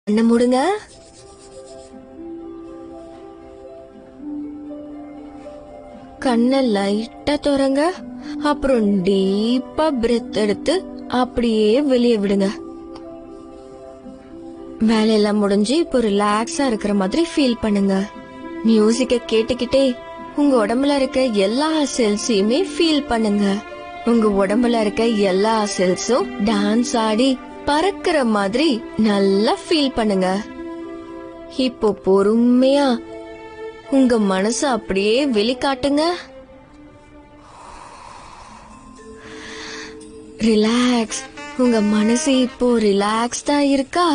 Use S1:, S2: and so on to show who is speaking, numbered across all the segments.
S1: கண்ணை மூடுங்க. கண்ணை லைட்டா திறங்க. அப்புறம் டீப்பா பிரெத் எடுத்து அப்படியே வெளியே விடுங்க. வேலையெல்லாம் முடிஞ்சு இப்போ ரிலாக்ஸா இருக்கிற மாதிரி ஃபீல் பண்ணுங்க. மியூசிக்க கேட்டுக்கிட்டே உங்க உடம்புல இருக்க எல்லா செல்ஸையுமே ஃபீல் பண்ணுங்க. உங்க உடம்புல இருக்க எல்லா செல்ஸும் டான்ஸ் ஆடி பறக்கிற மாதிரி நல்லா ஃபீல் பண்ணுங்க. இப்போ பொறுமையா உங்க மனச அப்படியே வெளிக்காட்டுங்க. ரிலாக்ஸ். உங்க மனசு இப்போ ரிலாக்ஸ்டா இருக்கா?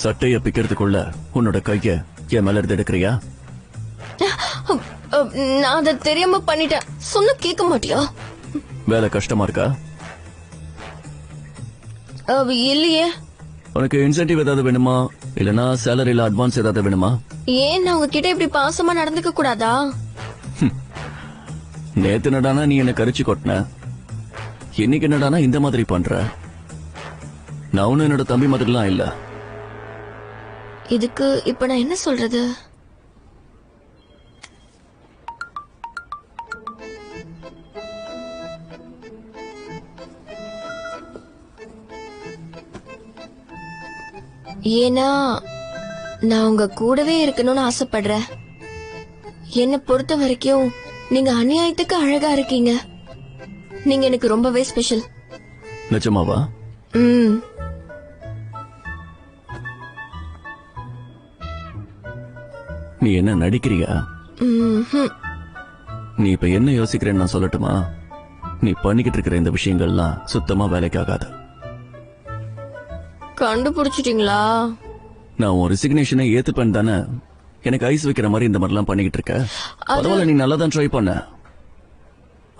S2: சட்டைய பிக்கிறதுக்குள்ள உன்னோட கைய என் மேல இருந்து எடுக்கிறியா?
S1: நான் அதை தெரியாம பண்ணிட்டேன். சொன்ன கேட்க மாட்டியா?
S2: வேலை கஷ்டமா இருக்கா?
S1: இல்லையே.
S2: உனக்கு இன்சென்டிவ் ஏதாவது வேணுமா, இல்லனா சேலரியில அட்வான்ஸ் ஏதாவது வேணுமா?
S1: ஏன் நான் உங்ககிட்ட இப்படி பாசமா நடந்துக்க கூடாதா?
S2: நேத்து என்னடானா நீ என்ன கரிச்சு கொட்டின, இன்னைக்கு என்னடானா இந்த மாதிரி பண்ற. நான் ஒன்னும் என்னோட தம்பி மாதிரிலாம் இல்ல.
S1: இதுக்கு இப்ப நான் என்ன சொல்றது? ஏன்னா நான் உங்க கூடவே இருக்கணும்னு ஆசைப்படுறேன். என்னை பொறுத்த வரைக்கும் நீங்க அநியாயத்துக்கு அழகா இருக்கீங்க. நீங்க எனக்கு ரொம்பவே ஸ்பெஷல்.
S2: நிஜமாவா? நீ என்ன நடிக்கிறியா? நீ இப்ப என்ன யோசிக்கிறேன்னு நான் சொல்லட்டுமா? நீ பண்ணிக்கிட்டு இருக்கிற இந்த விஷயங்கள்லாம் சுத்தமா வேலைக்கு ஆகாது.
S1: கண்டுபிடிச்சிட்டீங்களா?
S2: நான் உன் ரெசிக்னேஷனை ஏத்துப்பேன் தானே எனக்கு ஐஸ் வைக்கிற மாதிரி இந்த மாதிரிலாம் பண்ணிக்கிட்டு இருக்க. பரவாயில்ல, நீ நல்லா தான் ட்ரை பண்ண.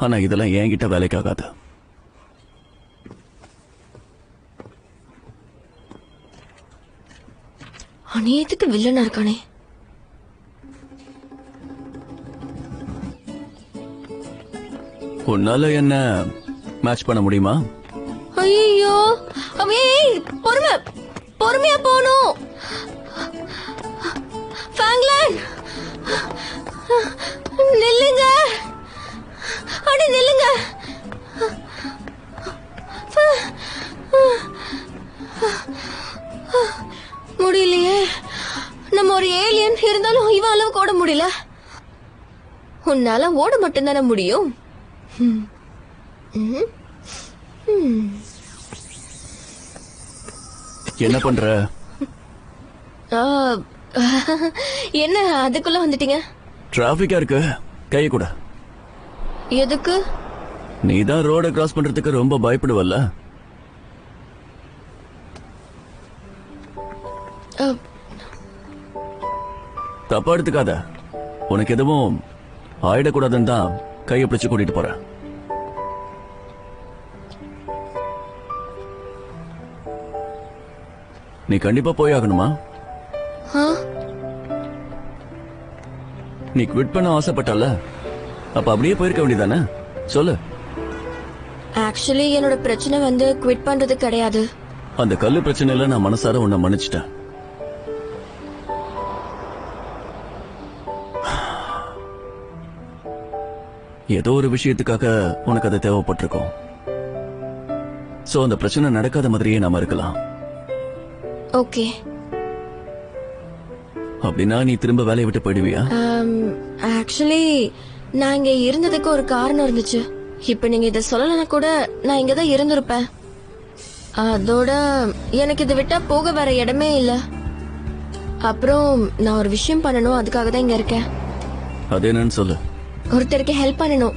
S2: ஆனா இதெல்லாம் என்கிட்ட வேலைக்கு ஆகாது.
S1: அநியாயத்துக்கு வில்லனா இருக்கானே.
S2: உன்னால என்ன மேட்ச் பண்ண முடியுமா?
S1: ஐயோ, பொறுமையா போகணும். ஃபேங்க்லேண்ட், நில்லுங்க. அடி நில்லுங்க. முடியலையே. நம்ம ஒரு ஏலியன் இருந்தாலும் இவ அளவுக்கு ஓட முடியல. உன்னால ஓட மட்டும்தானே முடியும்.
S2: என்ன பண்ற?
S1: என்ன அதுக்குள்ள வந்துட்டீங்க?
S2: டிராபிக்கா இருக்கு, கைய கூட.
S1: எதுக்கு?
S2: நீதான் ரோட கிராஸ் பண்றதுக்கு ரொம்ப பயப்படுவல்ல. தப்பா எடுத்துக்காத. உனக்கு எதுவும் ஆயிடக்கூடாதுன்னு தான் கையை பிடிச்சு கூட்டிட்டு போற. நீ கண்டிப்பா போய் ஆகணுமா? நீ குவிட் பண்ண ஆசைப்பட்டல, அப்ப அப்படியே போயிருக்க வேண்டியதானே? சொல்லு.
S1: ஆக்சுவலி என்னோட பிரச்சனை வந்து குவிட் பண்றது கிடையாது.
S2: அந்த கல்லு பிரச்சனையில நான் மனசார உன்னை மன்னிச்சிட்டேன். ஏதோ ஒரு விஷயத்துக்காக உனக்கு அது தேவைப்பட்டிருக்கும். சோ அந்த பிரச்சனை நடக்காத மாதிரியே நாம இருக்கலாம்.
S1: ஓகே.
S2: அப்படின்னா நீ திரும்ப வேலையை விட்டு போயிடுவியா?
S1: ஆக்சுவலி நான் இங்க இருந்ததுக்கு ஒரு காரணம் இருந்துச்சு. இப்ப நீங்க இத சொல்லலன்னா கூட நான் இங்கதான் இருந்திருப்பேன். அதோட எனக்கு இதை விட்டா போக வேற இடமே இல்ல. அப்புறம் நான் ஒரு விஷயம் பண்ணணும், அதுக்காக தான் இங்க இருக்கேன்.
S2: அது என்னன்னு சொல்லு.
S1: ஒருத்தருக்கு ஹெல்ப் பண்ணணும்.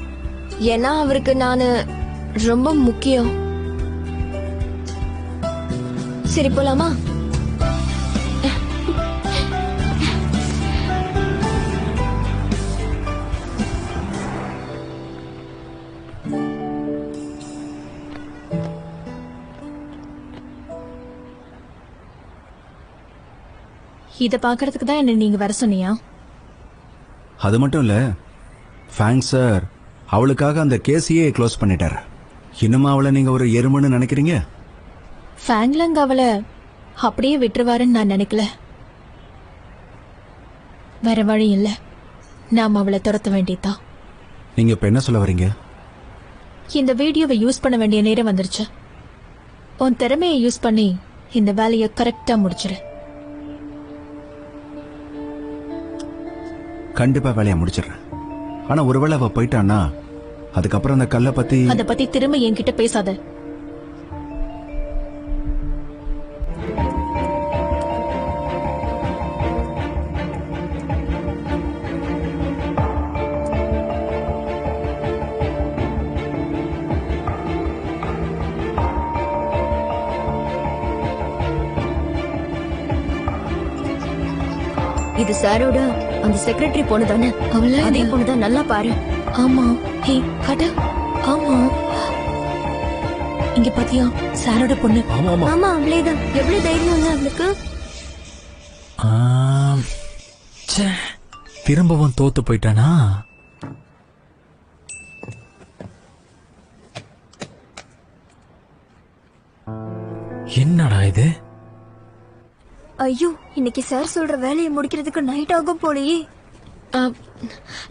S1: ஏன்னா அவருக்கு நானு ரொம்ப முக்கியம். சரி போலாமா?
S3: இத பாக்குறதுக்கு தான் என்ன நீங்க வர சொன்னியா?
S4: அது மட்டும் இல்ல, ஃபேங் சார் அவளுக்காக அந்த கேஸையே க்ளோஸ் பண்ணிட்டார். இன்னுமா அவளை நீங்க ஒரு எருமன்னு நினைக்கிறீங்க?
S3: ஃபேங்லங் அவளை அப்படியே விட்டுருவாருன்னு நான் நினைக்கல. வேற வழி இல்ல, நாம அவளை துரத்த வேண்டியதுதான்.
S4: நீங்க இப்ப என்ன சொல்ல வரீங்க?
S3: இந்த வீடியோவை யூஸ் பண்ண வேண்டிய நேரம் வந்துருச்சு. உன் திறமையை யூஸ் பண்ணி இந்த வேலையை கரெக்டா முடிச்சிரு.
S4: கண்டிப்பா வேலையை முடிச்சிடுறேன். ஆனா ஒருவேளை அவ போயிட்டான்னா அதுக்கப்புறம் அந்த கல்லை பத்தி
S3: அத பத்தி திரும்ப என்கிட்ட பேசாத.
S1: இது சாரோட அந்த செக்ரட்டரி பொண்ணு தானே? அவள அதே பொண்ணுதான், நல்லா பாரு. ஆமா. ஹே கட. ஆமா,
S3: இங்க பாத்தியா, சாரோட பொண்ணு.
S1: ஆமா அவளேதான். எவ்வளவு தைரியம் இல்ல அவளுக்கு.
S5: திரும்பவும் தோத்து போயிட்டானா? என்னடா இது?
S1: ஐயோ, இன்னைக்கு சார் சொல்ற வேலையை முடிக்கிறதுக்கு நைட் ஆகும் போலயே.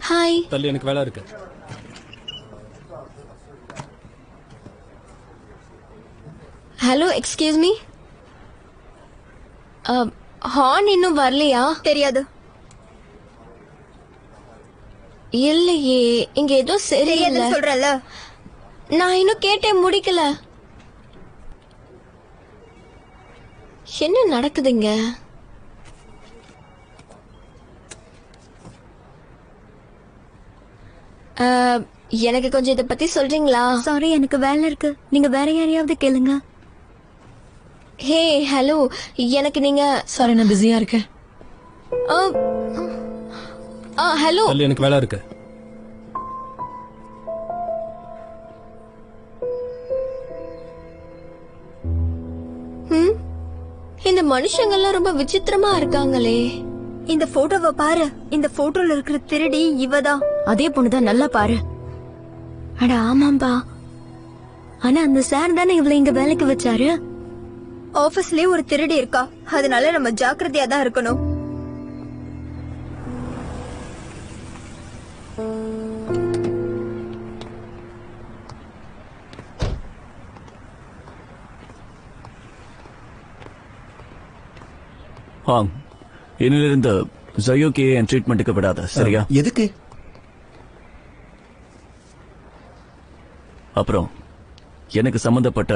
S1: ஹாய்.
S6: தள்ளி, எனக்கு வேலை இருக்கு.
S1: Hello, excuse me. ஹார்ன் இன்னும் வரலையா? தெரியாது. இல்லையே, இங்க ஏதோ சரியில்லை சொல்றல. நான் இன்னும் கேட்டே முடிக்கல. என்ன நடக்குதுங்க? எனக்கு கொஞ்சம் இத பத்தி சொல்றீங்களா? சாரி, எனக்கு வேலை இருக்கு. நீங்க வேற யாரையாவது கேளுங்க. ஹே ஹலோ, எனக்கு நீங்க.
S3: சாரி, நான் பிஸியா இருக்கேன்.
S1: ஹலோ.
S6: தள்ளி, எனக்கு வேலை இருக்கு.
S1: இந்த மனுஷங்கெல்லாம் ரொம்ப விசித்திரமா இருக்காங்களே. இந்த போட்டோவை பாரு. இந்த போட்டோல இருக்கிற திருடி இவதான். அதே பொண்ணுதான், நல்லா பாரு. அட ஆமாம்பா. ஆனா அந்த சார் தானே இவளை இங்க வேலைக்கு வச்சாரு. ஆபீஸ்லயே ஒரு திருடி இருக்கா, அதனால நம்ம ஜாக்கிரதையா தான் இருக்கணும்.
S2: இன்னிலிருந்து ஜயோக்கே என் ட்ரீட்மெண்ட்டுக்கு விடாத, சரியா?
S4: எதுக்கு?
S2: அப்புறம் எனக்கு சம்பந்தப்பட்ட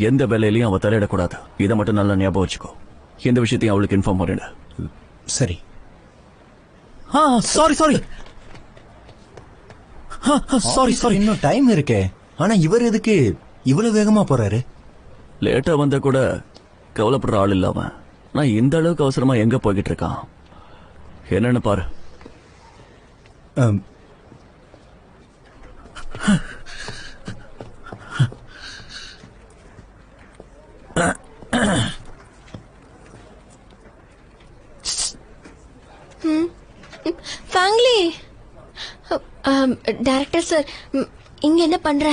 S2: எந்த வேலையிலையும் அவ தலையிடக்கூடாது. இதை மட்டும் நல்லா ஞாபகம் வச்சுக்கோ. எந்த விஷயத்தையும் அவளுக்கு இன்ஃபார்ம் பண்ணிடு.
S4: சரி.
S5: Sorry sorry sorry sorry.
S7: இன்னும் டைம் இருக்கே. ஆனா இவர் எதுக்கு இவ்வளவு வேகமா போறாரு?
S2: லேட்டா வந்தா கூட கவலைப்படுற ஆள் இல்லாம நான் இந்த அளவுக்கு அவசரமா எங்க போய்கிட்டு இருக்கான் என்னன்னு பாரு.
S1: ஃபேங்லி. டைரக்டர் சார், இங்க என்ன பண்ற?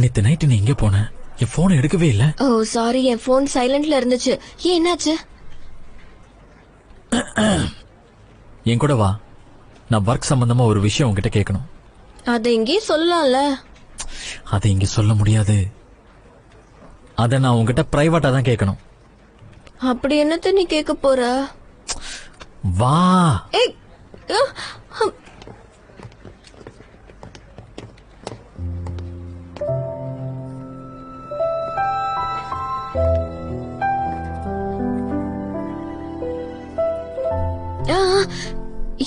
S5: நேத்து நைட்டு நீ எங்க போன? என் போன் எடுக்கவே இல்ல.
S1: ஓ சாரி, என் போன் சைலண்ட்ல இருந்துச்சு. ஏன், என்னாச்சு?
S5: என் கூட வா, நான் ஒர்க் சம்பந்தமா ஒரு விஷயம் உங்ககிட்ட கேட்கணும்.
S1: அதை இங்கேயே சொல்லலாம்ல.
S5: அதை இங்க சொல்ல முடியாது. அத நான் உங்ககிட்ட பிரைவேட்டா தான் கேட்கணும்.
S1: அப்படி என்னத்த நீ கேட்க போற?
S5: வா.
S1: ஏய்,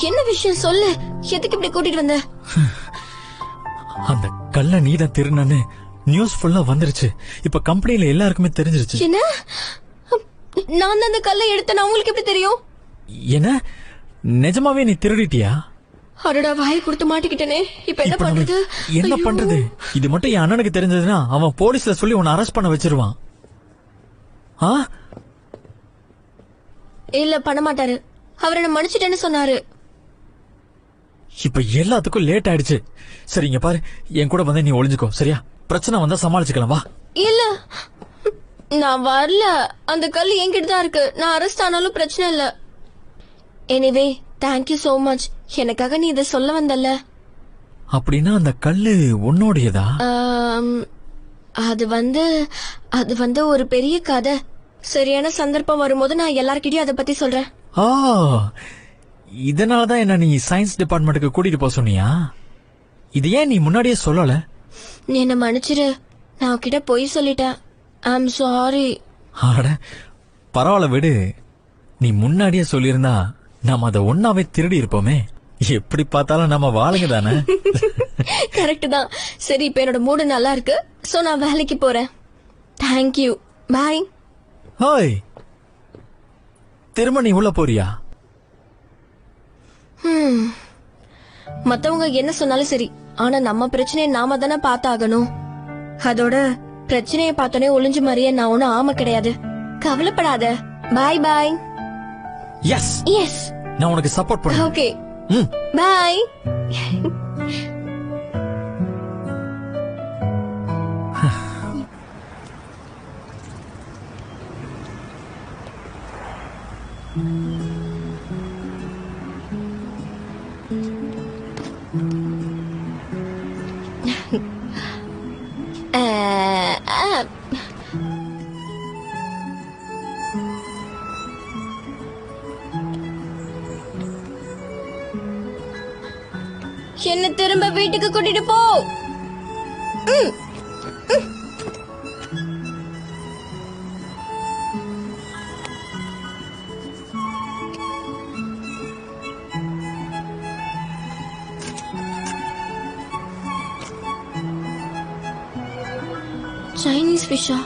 S1: என்ன விஷயம் சொல்லு. எதுக்கு இப்படி கூட்டிட்டு வந்த?
S5: அந்த கல்ல நீதான் திருநன்னு நியூஸ் ஃபுல்லா வந்துருச்சு. இப்ப கம்பெனில எல்லாருக்குமே தெரிஞ்சிருச்சு.
S1: என்ன? நான் தான் அந்த கல்லை எடுத்தேன், உங்களுக்கு எப்படி தெரியும்?
S5: என்ன, நிஜமாவே நீ திருடிட்டியா?
S1: அடடா, வாய் கொடுத்து மாட்டிக்கிட்டனே. இப்ப என்ன பண்றது?
S5: என்ன பண்றது? இது மட்டும் என் அண்ணனுக்கு தெரிஞ்சதுன்னா அவன் போலீஸ்ல சொல்லி உன்னை அரெஸ்ட் பண்ண வச்சிருவான்.
S1: இல்ல, பண்ண மாட்டாரு. அவரை நான் மன்னிச்சிட்டேன்னு சொன்னாரு.
S5: இப்ப எல்லாத்துக்கும் லேட் ஆயிடுச்சு. சரி, இங்க பாரு, என் கூட வந்து நீ ஒளிஞ்சுக்கோ, சரியா? பிரச்சனை வந்தா சமாளிச்சுக்கலாம், வா.
S1: இல்ல, நான் வரல. அந்த கல் என்கிட்ட தான் இருக்கு. நான் அரெஸ்ட் ஆனாலும் பிரச்சனை இல்ல. Anyway thank you so much. எனக்காக நீ இதை சொல்ல வந்தல்ல.
S5: அப்படின்னா அந்த கல்லு உன்னோடையதா?
S1: அது வந்து ஒரு பெரிய கதை. சரியான சந்தர்ப்பம் வரும்போது நான் எல்லார்கிட்டயும் அதை பத்தி சொல்றேன்.
S5: ஆ, இதனாலதான் என்ன நீ சயின்ஸ் டிபார்ட்மெண்ட்டுக்கு கூட்டிட்டு போக சொன்னியா? இது ஏன் நீ முன்னாடியே சொல்லல?
S1: நீ என்ன மன்னிச்சிரு. நான் உன்கிட்ட பொய் சொல்லிட்டேன். ஐ அம் சாரி.
S5: அட பரவாயில்ல விடு. நீ முன்னாடியே சொல்லியிருந்தா நாம அதை ஒன்னாவே திருடி இருப்போமே. எப்படி பார்த்தாலும் நம்ம வாளுங்க தானே.
S1: கரெக்ட் தான். சரி, இப்ப என்னோட மூடு நல்லா இருக்கு. சோ நான் வேலைக்கு போறேன். தேங்க்யூ. பாய்.
S5: ஹோய், திரும்ப நீ உள்ள போறியா?
S1: மத்தவங்க என்ன சொன்னாலும் சரி, ஆனா நம்ம பிரச்சனையை நாம தானே பார்த்தாகணும். அதோட பிரச்சனையை பார்த்தோன்னே ஒளிஞ்சு மறிய நான் ஒன்னும் ஆம கிடையாது. கவலைப்படாத. பாய் பாய்.
S5: எஸ்
S1: எஸ்,
S5: நான் உனக்கு சப்போர்ட் பண்ணேன்.
S1: Okay bye. என்ன திரும்ப வீட்டுக்கு கூட்டிட்டு போ. சைனீஸ் ஃபிஷ்ஷா?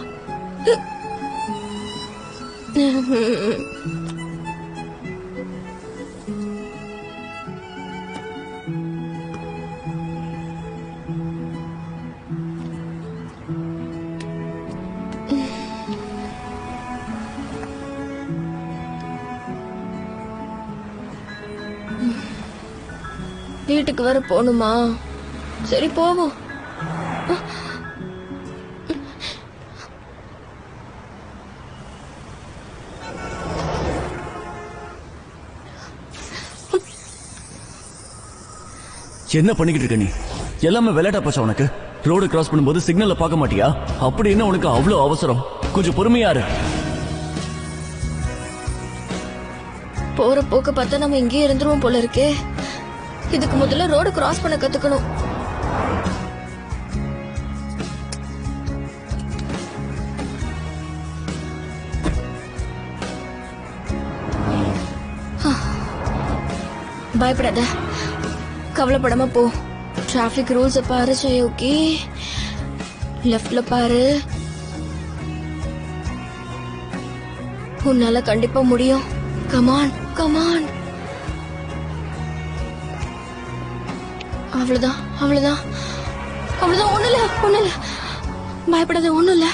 S1: வீட்டுக்கு வர போகணுமா? சரி போவோம்.
S2: என்ன பண்ணிக்கிட்டு இருக்க நீ? எல்லாமே விளையாட்டா போச்சா உனக்கு? ரோடு கிராஸ் பண்ணும்போது சிக்னல்ல பார்க்க மாட்டியா? அப்படி என்ன உனக்கு அவ்வளவு அவசரம்? கொஞ்சம் பொறுமையா இரு.
S1: போற போக்க பார்த்தா நம்ம இங்கே இருந்துருவோம் போல இருக்கே. இதுக்கு முதல்ல ரோடு கிராஸ் பண்ண கத்துக்கணும். பயப்படாத, கவலைப்படாம போ. டிராபிக் ரூல்ஸ் பாரு ஓகே. லெஃப்ட்ல பாரு. உன்னால கண்டிப்பா முடியும். Come on come on. அவ்வளவுதான் அவ்வளவுதான் அவ்வளவுதான். ஒண்ணு இல்ல. பயப்படாத, ஒண்ணு இல்ல.